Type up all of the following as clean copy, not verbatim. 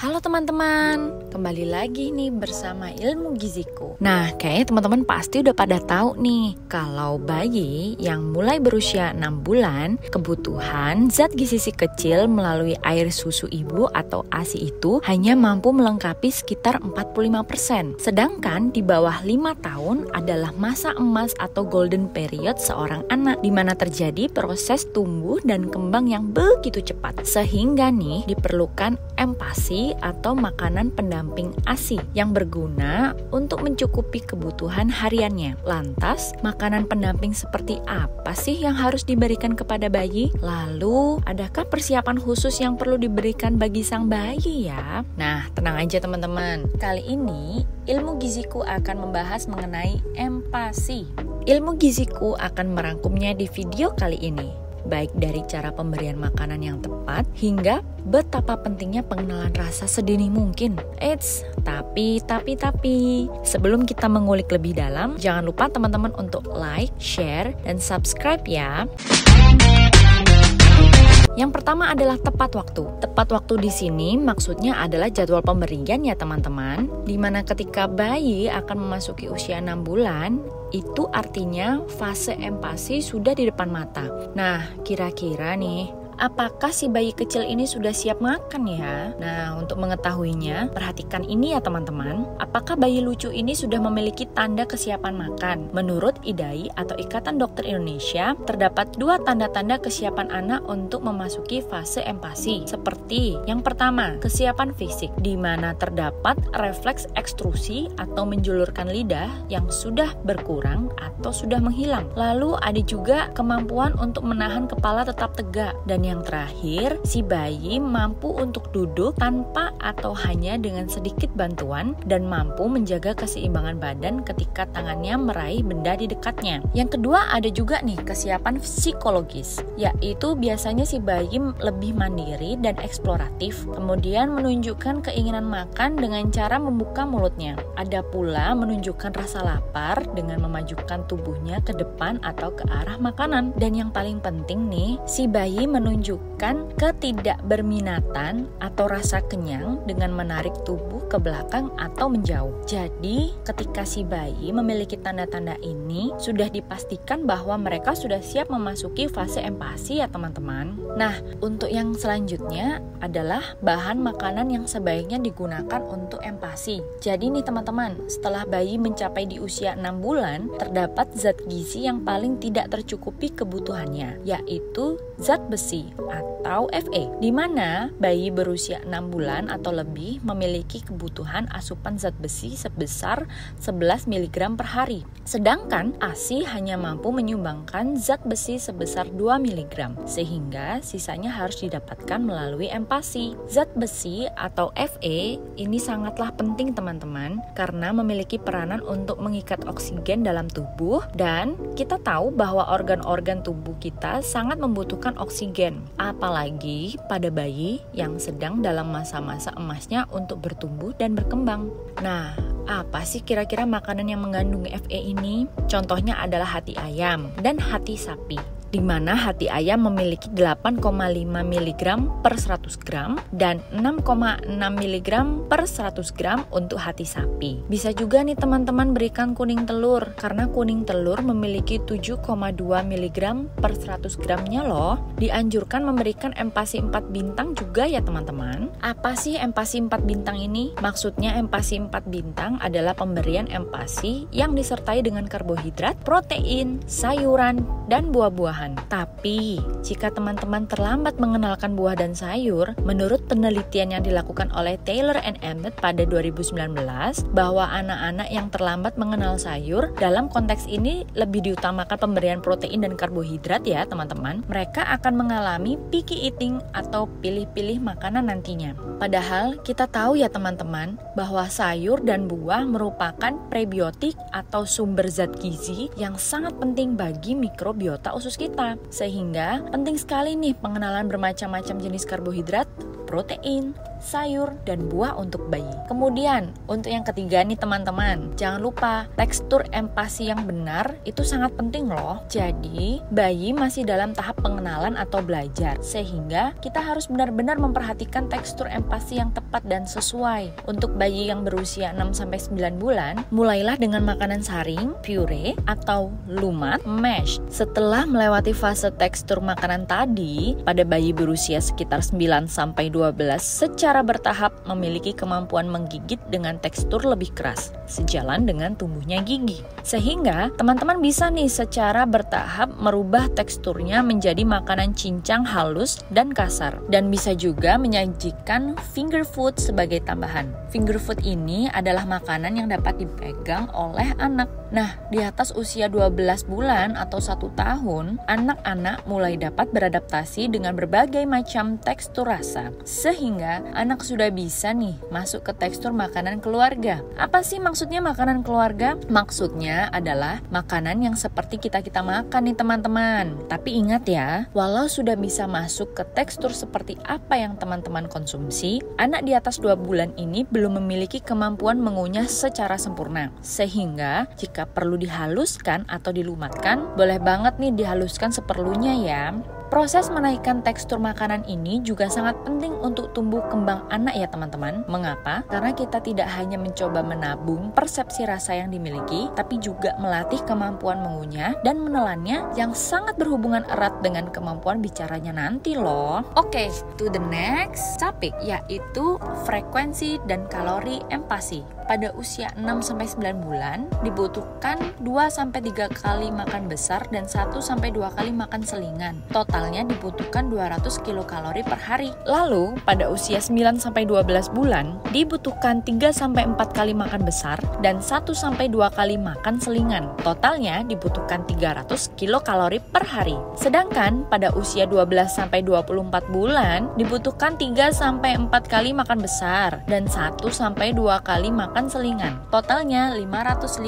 Halo teman-teman, kembali lagi nih bersama Ilmu Giziku. Nah, kayaknya teman-teman pasti udah pada tahu nih, kalau bayi yang mulai berusia 6 bulan, kebutuhan zat gizi si kecil melalui air susu ibu atau ASI itu hanya mampu melengkapi sekitar 45%. Sedangkan di bawah 5 tahun adalah masa emas atau golden period seorang anak, di mana terjadi proses tumbuh dan kembang yang begitu cepat. Sehingga nih diperlukan empasi atau makanan pendamping ASI yang berguna untuk mencukupi kebutuhan hariannya. Lantas, makanan pendamping seperti apa sih yang harus diberikan kepada bayi? Lalu, adakah persiapan khusus yang perlu diberikan bagi sang bayi ya? Nah, tenang aja teman-teman. Kali ini, Ilmu Giziku akan membahas mengenai empasi. Ilmu Giziku akan merangkumnya di video kali ini, baik dari cara pemberian makanan yang tepat hingga betapa pentingnya pengenalan rasa sedini mungkin. Tapi sebelum kita mengulik lebih dalam, jangan lupa teman-teman untuk like, share, dan subscribe ya. Yang pertama adalah tepat waktu. Tepat waktu di sini maksudnya adalah jadwal pemberian ya teman-teman, di mana ketika bayi akan memasuki usia 6 bulan, itu artinya fase empasi sudah di depan mata. Nah, kira-kira nih, apakah si bayi kecil ini sudah siap makan ya? Nah, untuk mengetahuinya, perhatikan ini ya teman-teman. Apakah bayi lucu ini sudah memiliki tanda kesiapan makan? Menurut IDAI atau Ikatan Dokter Indonesia, terdapat 2 tanda-tanda kesiapan anak untuk memasuki fase empasi. Seperti yang pertama, kesiapan fisik, di mana terdapat refleks ekstrusi atau menjulurkan lidah yang sudah berkurang atau sudah menghilang. Lalu ada juga kemampuan untuk menahan kepala tetap tegak. Dan yang terakhir, si bayi mampu untuk duduk tanpa atau hanya dengan sedikit bantuan dan mampu menjaga keseimbangan badan ketika tangannya meraih benda di dekatnya. Yang kedua, ada juga nih kesiapan psikologis, yaitu biasanya si bayi lebih mandiri dan eksploratif, kemudian menunjukkan keinginan makan dengan cara membuka mulutnya. Ada pula menunjukkan rasa lapar dengan memajukan tubuhnya ke depan atau ke arah makanan. Dan yang paling penting nih, si bayi menunjukkan ketidakberminatan atau rasa kenyang dengan menarik tubuh ke belakang atau menjauh. Jadi, ketika si bayi memiliki tanda-tanda ini, sudah dipastikan bahwa mereka sudah siap memasuki fase empasi ya teman-teman. Nah, untuk yang selanjutnya adalah bahan makanan yang sebaiknya digunakan untuk empasi. Jadi nih teman-teman, setelah bayi mencapai di usia 6 bulan, terdapat zat gizi yang paling tidak tercukupi kebutuhannya, yaitu zat besi atau Fe, di mana bayi berusia 6 bulan atau lebih memiliki kebutuhan asupan zat besi sebesar 11 mg per hari. Sedangkan ASI hanya mampu menyumbangkan zat besi sebesar 2 mg, sehingga sisanya harus didapatkan melalui empasi. Zat besi atau Fe ini sangatlah penting teman-teman, karena memiliki peranan untuk mengikat oksigen dalam tubuh, dan kita tahu bahwa organ-organ tubuh kita sangat membutuhkan oksigen, apalagi pada bayi yang sedang dalam masa-masa emasnya untuk bertumbuh dan berkembang. Nah, apa sih kira-kira makanan yang mengandung Fe ini? Contohnya adalah hati ayam dan hati sapi, di mana hati ayam memiliki 8,5 mg per 100 gram dan 6,6 mg per 100 gram untuk hati sapi. Bisa juga nih teman-teman berikan kuning telur, karena kuning telur memiliki 7,2 mg per 100 gramnya loh. Dianjurkan memberikan empasi 4 bintang juga ya teman-teman. Apa sih empasi 4 bintang ini? Maksudnya empasi 4 bintang adalah pemberian empasi yang disertai dengan karbohidrat, protein, sayuran, dan buah-buahan. Tapi, jika teman-teman terlambat mengenalkan buah dan sayur, menurut penelitian yang dilakukan oleh Taylor and Emmett pada 2019, bahwa anak-anak yang terlambat mengenal sayur, dalam konteks ini lebih diutamakan pemberian protein dan karbohidrat ya teman-teman, mereka akan mengalami picky eating atau pilih-pilih makanan nantinya. Padahal, kita tahu ya teman-teman, bahwa sayur dan buah merupakan prebiotik atau sumber zat gizi yang sangat penting bagi mikrobiota usus kita. Sehingga penting sekali nih pengenalan bermacam-macam jenis karbohidrat, protein, sayur, dan buah untuk bayi. Kemudian, untuk yang ketiga nih teman-teman, jangan lupa tekstur empasi yang benar itu sangat penting loh. Jadi, bayi masih dalam tahap pengenalan atau belajar, sehingga kita harus benar-benar memperhatikan tekstur empasi yang tepat dan sesuai. Untuk bayi yang berusia 6-9 bulan, mulailah dengan makanan saring, puree, atau lumat, mash. Setelah melewati fase tekstur makanan tadi, pada bayi berusia sekitar 9-12 secara bertahap memiliki kemampuan menggigit dengan tekstur lebih keras, sejalan dengan tumbuhnya gigi. Sehingga teman-teman bisa nih secara bertahap merubah teksturnya menjadi makanan cincang halus dan kasar. Dan bisa juga menyajikan finger food sebagai tambahan. Finger food ini adalah makanan yang dapat dipegang oleh anak. Nah, di atas usia 12 bulan atau 1 tahun, anak-anak mulai dapat beradaptasi dengan berbagai macam tekstur rasa. Sehingga anak sudah bisa nih masuk ke tekstur makanan keluarga. Apa sih maksudnya makanan keluarga? Maksudnya adalah makanan yang seperti kita makan nih teman-teman. Tapi ingat ya, walau sudah bisa masuk ke tekstur seperti apa yang teman-teman konsumsi, anak di atas 2 bulan ini belum memiliki kemampuan mengunyah secara sempurna. Sehingga jika perlu dihaluskan atau dilumatkan, boleh banget nih dihaluskan seperlunya ya. Proses menaikkan tekstur makanan ini juga sangat penting untuk tumbuh kembang anak ya teman-teman. Mengapa? Karena kita tidak hanya mencoba menabung persepsi rasa yang dimiliki, tapi juga melatih kemampuan mengunyah dan menelannya yang sangat berhubungan erat dengan kemampuan bicaranya nanti loh. Oke, to the next topic, yaitu frekuensi dan kalori empasi. Pada usia 6-9 bulan dibutuhkan 2-3 kali makan besar dan 1-2 kali makan selingan. Totalnya dibutuhkan 200 kilokalori per hari. Lalu pada usia 9-12 bulan dibutuhkan 3-4 kali makan besar dan 1-2 kali makan selingan. Totalnya dibutuhkan 300 kilokalori per hari. Sedangkan pada usia 12-24 bulan dibutuhkan 3-4 kali makan besar dan 1-2 kali makan selingan. Totalnya 550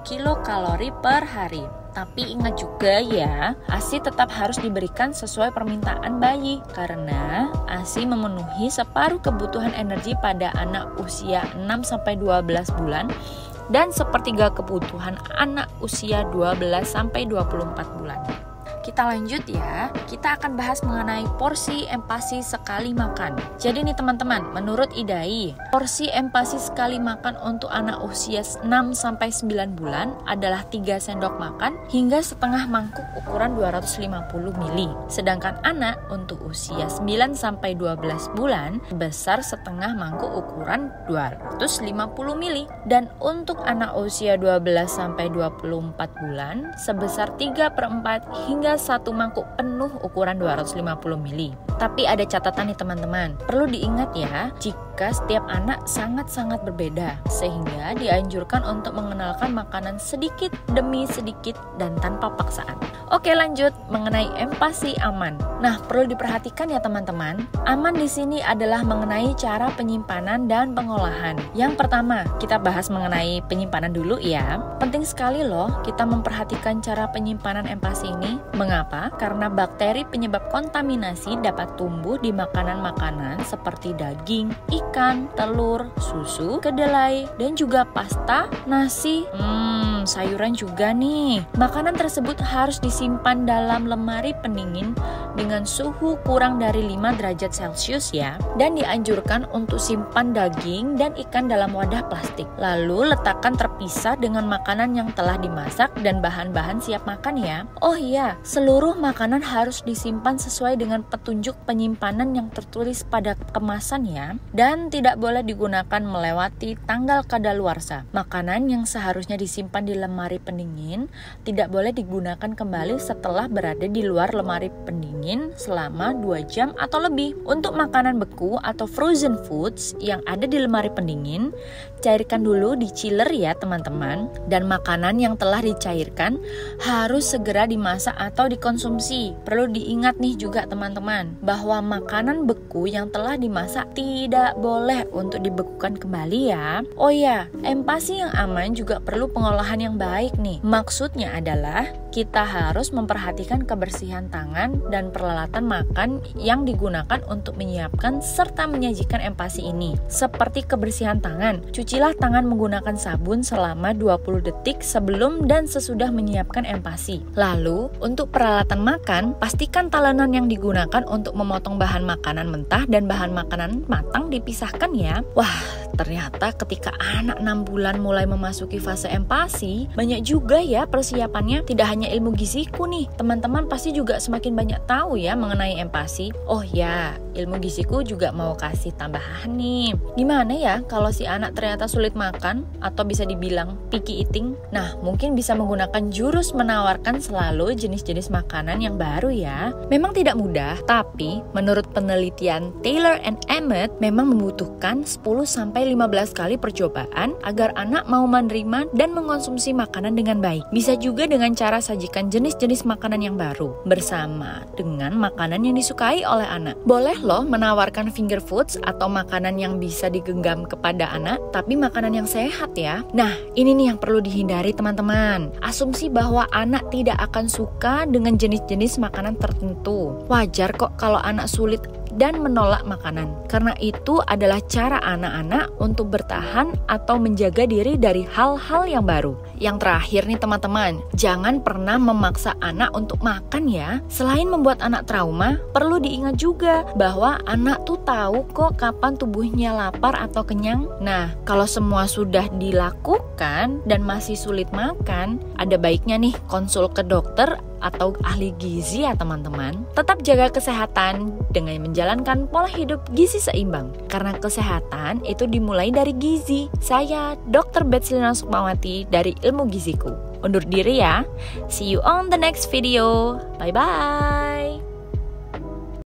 kilokalori per hari. Tapi ingat juga ya, ASI tetap harus diberikan sesuai permintaan bayi karena ASI memenuhi separuh kebutuhan energi pada anak usia 6-12 bulan dan sepertiga kebutuhan anak usia 12-24 bulan. Kita lanjut ya, kita akan bahas mengenai porsi empasi sekali makan. Jadi nih teman-teman, menurut IDAI, porsi empasi sekali makan untuk anak usia 6-9 bulan adalah 3 sendok makan hingga setengah mangkuk ukuran 250 ml. Sedangkan anak untuk usia 9-12 bulan besar setengah mangkuk ukuran 250 ml. Dan untuk anak usia 12-24 bulan sebesar 3/4 hingga 1 mangkuk penuh ukuran 250 ml. Tapi ada catatan nih teman-teman, perlu diingat ya, jika setiap anak sangat-sangat berbeda, sehingga dianjurkan untuk mengenalkan makanan sedikit demi sedikit dan tanpa paksaan. Oke, lanjut mengenai empasi aman. Nah, perlu diperhatikan ya teman-teman, aman di sini adalah mengenai cara penyimpanan dan pengolahan. Yang pertama, kita bahas mengenai penyimpanan dulu ya. Penting sekali loh kita memperhatikan cara penyimpanan empasi ini. Mengapa? Karena bakteri penyebab kontaminasi dapat tumbuh di makanan-makanan seperti daging, ikan, telur, susu, kedelai, dan juga pasta, nasi, sayuran juga nih. Makanan tersebut harus disimpan dalam lemari pendingin dengan suhu kurang dari 5 derajat Celcius ya. Dan dianjurkan untuk simpan daging dan ikan dalam wadah plastik. Lalu letakkan terpisah dengan makanan yang telah dimasak dan bahan-bahan siap makan ya. Oh iya, seluruh makanan harus disimpan sesuai dengan petunjuk penyimpanan yang tertulis pada kemasan ya. Dan tidak boleh digunakan melewati tanggal kadaluarsa. Makanan yang seharusnya disimpan di lemari pendingin tidak boleh digunakan kembali setelah berada di luar lemari pendingin selama 2 jam atau lebih. Untuk makanan beku atau frozen foods yang ada di lemari pendingin, cairkan dulu di chiller ya teman-teman. Dan makanan yang telah dicairkan harus segera dimasak atau dikonsumsi. Perlu diingat nih juga teman-teman, bahwa makanan beku yang telah dimasak tidak boleh untuk dibekukan kembali ya. Oh ya, empasi yang aman juga perlu pengolahan yang baik nih. Maksudnya adalah kita harus memperhatikan kebersihan tangan dan peralatan makan yang digunakan untuk menyiapkan serta menyajikan empasi ini. Seperti kebersihan tangan, cucilah tangan menggunakan sabun selama 20 detik sebelum dan sesudah menyiapkan empasi. Lalu, untuk peralatan makan, pastikan talenan yang digunakan untuk memotong bahan makanan mentah dan bahan makanan matang dipisahkan ya. Wah, ternyata ketika anak 6 bulan mulai memasuki fase empasi, banyak juga ya persiapannya. Tidak hanya ilmu giziku nih, teman-teman pasti juga semakin banyak tahu ya mengenai empasi. Oh ya, ilmu giziku juga mau kasih tambahan nih. Gimana ya kalau si anak ternyata sulit makan atau bisa dibilang picky eating? Nah, mungkin bisa menggunakan jurus menawarkan selalu jenis-jenis makanan yang baru ya. Memang tidak mudah, tapi menurut penelitian Taylor and Emmett memang membutuhkan 10-15 kali percobaan agar anak mau menerima dan mengonsumsi makanan dengan baik. Bisa juga dengan cara sajikan jenis-jenis makanan yang baru bersama dengan makanan yang disukai oleh anak. Boleh loh menawarkan finger foods atau makanan yang bisa digenggam kepada anak, tapi makanan yang sehat ya. Nah, ini nih yang perlu dihindari teman-teman. Asumsi bahwa anak tidak akan suka dengan jenis-jenis makanan tertentu. Wajar kok kalau anak sulit dan menolak makanan, karena itu adalah cara anak-anak untuk bertahan atau menjaga diri dari hal-hal yang baru. Yang terakhir nih teman-teman, jangan pernah memaksa anak untuk makan ya. Selain membuat anak trauma, perlu diingat juga bahwa anak tuh tahu kok kapan tubuhnya lapar atau kenyang. Nah, kalau semua sudah dilakukan dan masih sulit makan, ada baiknya nih konsul ke dokter atau ahli gizi ya teman-teman. Tetap jaga kesehatan dengan menjalankan pola hidup gizi seimbang, karena kesehatan itu dimulai dari gizi. Saya Dr. Betslina Sukmawati dari Ilmu Giziku undur diri ya. See you on the next video. Bye bye.